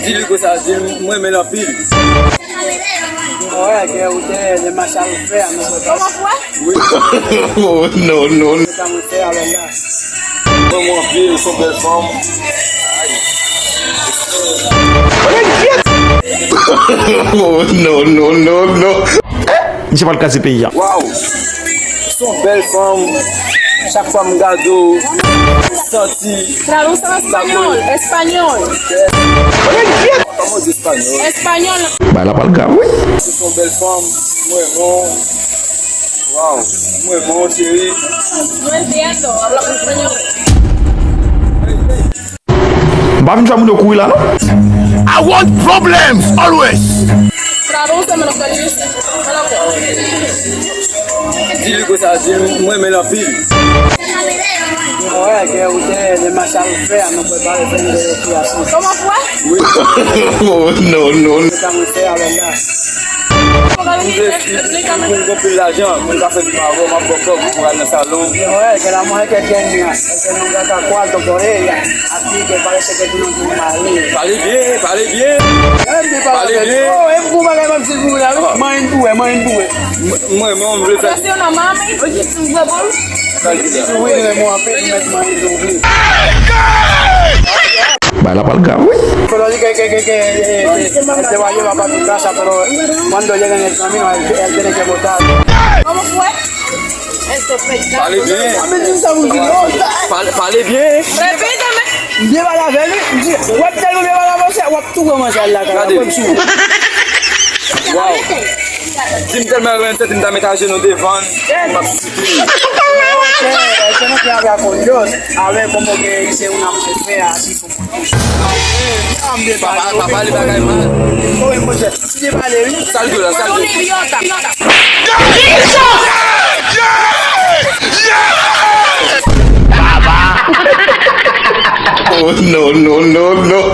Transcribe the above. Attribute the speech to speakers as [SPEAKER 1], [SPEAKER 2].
[SPEAKER 1] Dis-lui que ça, dis-lui, moi, mais la pile.
[SPEAKER 2] Ouais, que usted de más fea, ¿no?
[SPEAKER 3] ¿Cómo fue?
[SPEAKER 1] Oui.
[SPEAKER 4] Oh, no, no.
[SPEAKER 2] Está muy fea, ¿verdad?
[SPEAKER 1] Moi, mon pile, son belle femme.
[SPEAKER 4] Oh, no, no, no, no. Je parle quasi pays.
[SPEAKER 1] Waouh! Son belle femme. Chaque femme gado. Senti.
[SPEAKER 3] Traduce en español. Español.
[SPEAKER 1] Comment dire espagnol?
[SPEAKER 3] Español.
[SPEAKER 4] Baila para el carro.
[SPEAKER 1] Son belle femme. Moi, mon. Waouh! Moi, mon chéri.
[SPEAKER 3] No entiendo. Habla con español.
[SPEAKER 4] Va a venir a cuy là, non?
[SPEAKER 5] I want problems always.
[SPEAKER 3] Tradúceme lo que él dice.
[SPEAKER 1] Dis-lui que ça, dis-lui, moi, mais la pile.
[SPEAKER 2] Ouais, que usted de más fea, no puede defender de así.
[SPEAKER 3] ¿Cómo fue?
[SPEAKER 1] Oui.
[SPEAKER 4] Oh, no, no.
[SPEAKER 2] Está muy fea, ¿verdad?
[SPEAKER 3] Explícame.
[SPEAKER 1] Un peu d'argent, on va faire du marron, on va pour aller dans le salon.
[SPEAKER 2] Oye, que la mujer que tiene, es que no gasta cuarto por ella, así que parece que tú no tienes marido.
[SPEAKER 1] Parlez bien, parlez bien. Parlez bien.
[SPEAKER 2] Oh, es Cuba que va a ser Cuba, más en Cuba, más en Cuba.
[SPEAKER 1] Moi, on veut
[SPEAKER 3] Yo
[SPEAKER 1] faire
[SPEAKER 3] soy una mami. Oye, tu huevón.
[SPEAKER 2] Tu güey de Moapé, no me más en
[SPEAKER 4] Baila para el carro.
[SPEAKER 2] Pero dije que él te va a llevar para tu casa, pero cuando llegue en el camino, él tiene que votar.
[SPEAKER 3] ¿Cómo fue? El sospechoso.
[SPEAKER 1] Parlez bien. Parlez bien.
[SPEAKER 3] Repíteme.
[SPEAKER 2] Lleva la vela, lleva la bolsa, tú cómo haces la cara.
[SPEAKER 1] Regardez. Wow. Si me tellement rentré, tu me mettre à genoux devant.
[SPEAKER 2] Es que no te habla con Dios, a ver como que dice una mujer fea, así como.
[SPEAKER 1] Papa, les bagailles mal.
[SPEAKER 2] Oye, pues, llévale, ¿bien?
[SPEAKER 1] Sale de là, sale
[SPEAKER 3] Un
[SPEAKER 1] de là.
[SPEAKER 3] idiota.
[SPEAKER 4] Oh, no, no, no, no.